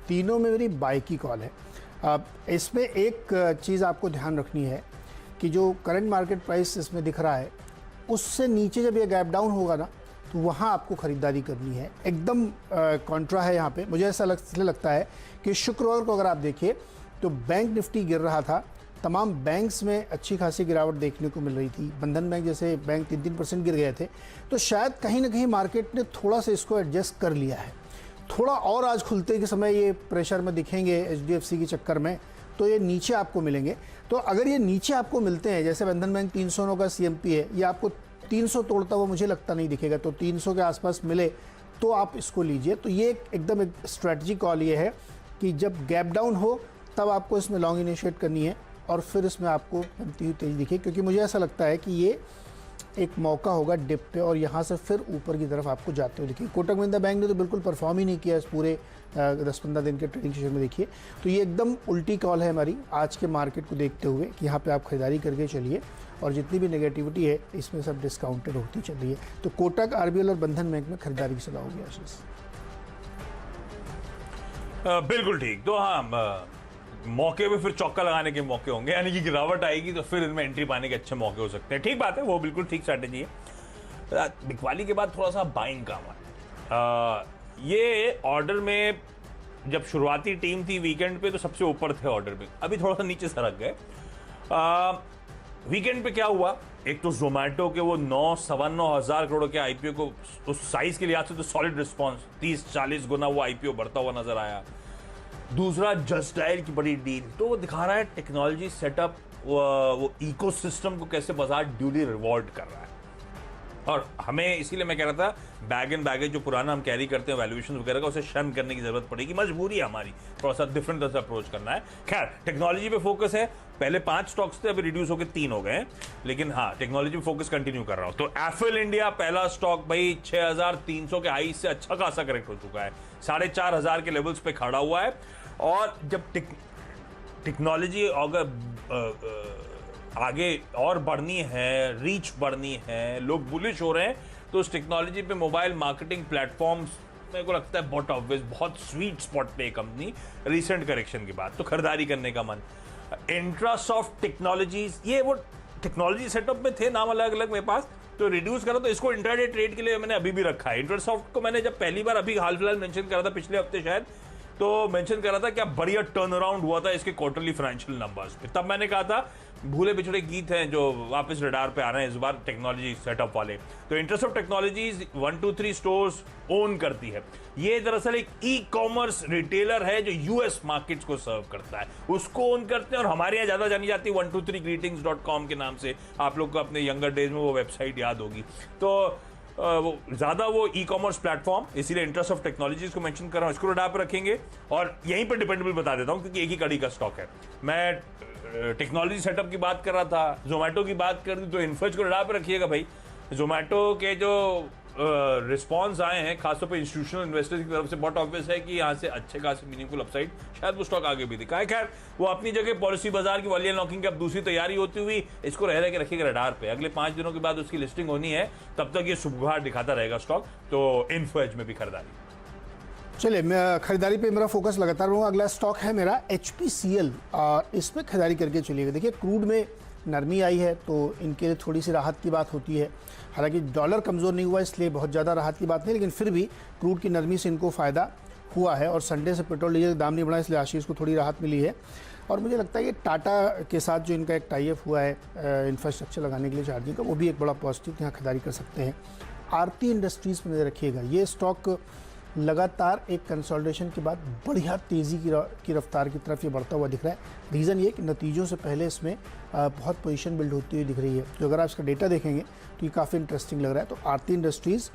तीनों में मेरी बाय की कॉल है। इसमें एक चीज़ आपको ध्यान रखनी है कि जो करंट मार्केट प्राइस इसमें दिख रहा है उससे नीचे जब ये गैप डाउन होगा ना तो वहाँ आपको ख़रीदारी करनी है। एकदम कॉन्ट्रा है यहाँ पे। मुझे ऐसा लगता है कि शुक्रवार को अगर आप देखिए तो बैंक निफ्टी गिर रहा था, तमाम बैंक्स में अच्छी खासी गिरावट देखने को मिल रही थी। बंधन बैंक जैसे बैंक 3-3% गिर गए थे, तो शायद कहीं ना कहीं मार्केट ने थोड़ा सा इसको एडजस्ट कर लिया है। थोड़ा और आज खुलते के समय ये प्रेशर में दिखेंगे HDFC के चक्कर में, तो ये नीचे आपको मिलेंगे। तो अगर ये नीचे आपको मिलते हैं, जैसे बंधन बैंक 309 का CMP है, ये आपको 300 तोड़ता हुआ मुझे लगता नहीं दिखेगा, तो 300 के आसपास मिले तो आप इसको लीजिए। तो ये एकदम एक स्ट्रैटेजी कॉल ये है कि जब गैप डाउन हो तब आपको इसमें लॉन्ग इनिशिएट करनी है और फिर इसमें आपको बनती हुई तेज़ी दिखे, क्योंकि मुझे ऐसा लगता है कि ये एक मौका होगा डिप पे और यहाँ से फिर ऊपर की तरफ आपको जाते हुए दिखे। कोटक महिंद्रा बैंक ने तो बिल्कुल परफॉर्म ही नहीं किया इस पूरे 10-15 दिन के ट्रेडिंग सेशन में। देखिए तो ये एकदम उल्टी कॉल है हमारी आज के मार्केट को देखते हुए कि यहाँ पे आप खरीदारी करके चलिए और जितनी भी नेगेटिविटी है इसमें सब डिस्काउंटेड होती चल रही है। तो कोटक, RBL और बंधन बैंक में खरीदारी की सलाह होगी आशीष। बिल्कुल ठीक। तो हाँ, मौके पे फिर चौका लगाने के मौके होंगे, यानी कि गिरावट आएगी तो फिर इनमें एंट्री पाने के अच्छे मौके हो सकते हैं। ठीक बात है, वो बिल्कुल ठीक स्ट्रैटेजी है। बिकवाली के बाद थोड़ा सा बाइंग का हुआ। ये ऑर्डर में जब शुरुआती टीम थी वीकेंड पे तो सबसे ऊपर थे ऑर्डर में, अभी थोड़ा सा नीचे सरक गए। वीकेंड पे क्या हुआ, एक तो जोमेटो के वो 9-9.25 हज़ार करोड़ के IPO को उस साइज के लिहाज से तो सॉलिड रिस्पॉन्स, 30-40 गुना वो IPO बढ़ता हुआ नजर आया। दूसरा जस्ट डायल की बड़ी डील, तो वो दिखा रहा है टेक्नोलॉजी सेटअप, वो इकोसिस्टम को कैसे बाजार ड्यूली रिवॉर्ड कर रहा है। और हमें इसीलिए मैं कह रहा था बैग एंड बैगेज जो पुराना हम कैरी करते हैं वैल्यूएशन वगैरह का, उसे शर्म करने की जरूरत पड़ेगी, मजबूरी है हमारी थोड़ा सा डिफरेंट तरह से अप्रोच करना है। खैर टेक्नोलॉजी पे फोकस है, पहले 5 स्टॉक्स थे, अभी रिड्यूस होकर 3 हो गए, लेकिन हाँ टेक्नोलॉजी पे फोकस कंटिन्यू कर रहा हूं। तो एफएल इंडिया पहला स्टॉक भाई 6300 के हाई से अच्छा खासा करेक्ट हो चुका है, 4500 के लेवल्स पे खड़ा हुआ है। और जब टेक्नोलॉजी अगर आगे और बढ़नी है, रीच बढ़नी है, लोग बुलिश हो रहे हैं, तो उस टेक्नोलॉजी पे मोबाइल मार्केटिंग प्लेटफॉर्म्स मेरे को लगता है बहुत ऑब्वियस, बहुत स्वीट स्पॉट पे कंपनी रिसेंट करेक्शन के बाद, तो खरीदारी करने का मन। इंट्रासॉफ्ट टेक्नोलॉजीज, ये वो टेक्नोलॉजी सेटअप में थे नाम अलग अलग मेरे पास, तो रिड्यूस करा, तो इसको इंट्राडे ट्रेड के लिए मैंने अभी भी रखा है। इंट्रासॉफ्ट को मैंने जब पहली बार अभी हाल फिलहाल मेंशन करा था, पिछले हफ्ते शायद, तो मेंशन करा था क्या बढ़िया टर्न अराउंड हुआ था इसके क्वार्टरली फाइनेंशियल नंबर्स पे। तब मैंने कहा था भूले बिछड़े गीत हैं जो वापस रडार पे आ रहे हैं इस बार टेक्नोलॉजी सेटअप वाले। तो interest of technologies 1-2-3 stores own करती है। ये दरअसल एक ई-कॉमर्स रिटेलर है जो यूएस मार्केट्स को सर्व करता है, उसको ओन करते हैं। और हमारे यहाँ ज्यादा जानी जाती है 123greetings.com के नाम से, आप लोग को अपने यंगर डेज में वो वेबसाइट याद होगी। तो वो ज्यादा वो ई कॉमर्स प्लेटफॉर्म, इसीलिए इंटरेस्ट ऑफ टेक्नोलॉजीज को मेंशन कर रहा हूं, इसको रडार पे रखेंगे। और यहीं पर डिपेंडेबल बता देता हूं क्योंकि एक ही कड़ी का स्टॉक है। मैं टेक्नोलॉजी सेटअप की बात कर रहा था, जोमेटो की बात कर दी, तो इन्फोज को रडार पे रखिएगा भाई। जोमेटो के जो रिस्पॉन्स आए हैं खासतौर पर इंस्टीट्यूशनल इन्वेस्टर्स की तरफ से, बहुत ऑब्वियस है कि यहाँ से अच्छे खासे मीनिंगफुल अपसाइड, शायद वो स्टॉक आगे भी दिखाए। खैर वो अपनी जगह पॉलिसी बाजार की वॉल्यूम लॉकिंग की अब दूसरी तैयारी होती हुई, इसको रह के रखिएगा रडार पे। अगले 5 दिनों के बाद उसकी लिस्टिंग होनी है, तब तक ये सुबह दिखाता रहेगा स्टॉक। तो इन्फोज में भी खरीदारी। चलिए, मैं खरीदारी पे मेरा फोकस लगातार रहूँगा। अगला स्टॉक है मेरा HPCL, इसमें खरीदारी करके चलिएगा। देखिए क्रूड में नरमी आई है तो इनके लिए थोड़ी सी राहत की बात होती है। हालांकि डॉलर कमज़ोर नहीं हुआ इसलिए बहुत ज़्यादा राहत की बात नहीं, लेकिन फिर भी क्रूड की नरमी से इनको फ़ायदा हुआ है। और संडे से पेट्रोल डीजल का दाम नहीं बढ़ा, इसलिए आशीष को थोड़ी राहत मिली है। और मुझे लगता है ये टाटा के साथ जो इनका एक टाई अप हुआ है इंफ्रास्ट्रक्चर लगाने के लिए चार्जिंग का, वो भी एक बड़ा पॉजिटिव, यहाँ खरीदारी कर सकते हैं। आरती इंडस्ट्रीज़ पर नजर रखिएगा। ये स्टॉक लगातार एक कंसोलिडेशन के बाद बढ़िया तेज़ी की रफ्तार की तरफ ये बढ़ता हुआ दिख रहा है। रीज़न ये कि नतीजों से पहले इसमें बहुत पोजीशन बिल्ड होती हुई दिख रही है। तो अगर आप इसका डेटा देखेंगे तो ये काफ़ी इंटरेस्टिंग लग रहा है। तो आरती इंडस्ट्रीज़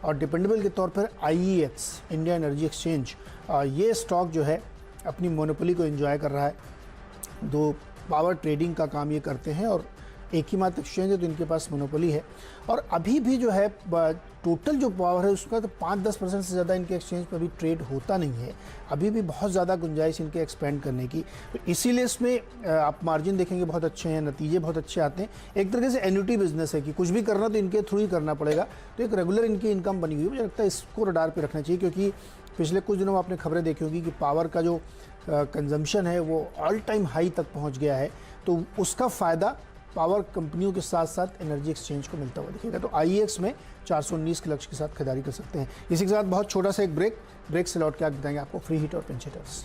और डिपेंडेबल के तौर पर IEX, इंडिया एनर्जी एक्सचेंज, ये स्टॉक जो है अपनी मोनोपोली को एंजॉय कर रहा है। 2 पावर ट्रेडिंग का काम ये करते हैं और एक ही मात्र एक्सचेंज है तो इनके पास मोनोपोली है। और अभी भी जो है टोटल जो पावर है उसका तो 5-10% से ज़्यादा इनके एक्सचेंज पर अभी ट्रेड होता नहीं है। अभी भी बहुत ज़्यादा गुंजाइश इनके एक्सपेंड करने की, तो इसीलिए इसमें आप मार्जिन देखेंगे बहुत अच्छे हैं, नतीजे बहुत अच्छे आते हैं। एक तरीके से एन्युटी बिजनेस है कि कुछ भी करना तो इनके थ्रू ही करना पड़ेगा, तो एक रेगुलर इनकी इनकम बनी हुई है। मुझे लगता है इसको रडार पर रखना चाहिए क्योंकि पिछले कुछ दिनों में आपने खबरें देखी होगी कि पावर का जो कंजम्पशन है वो ऑल टाइम हाई तक पहुंच गया है, तो उसका फ़ायदा पावर कंपनियों के साथ साथ एनर्जी एक्सचेंज को मिलता हुआ दिखेगा। तो IEX में 419 के लक्ष्य के साथ खरीदारी कर सकते हैं। इसी के साथ बहुत छोटा सा एक ब्रेक से लौट के आगे बताएंगे आपको फ्री हिट और पिंच हिटर्स।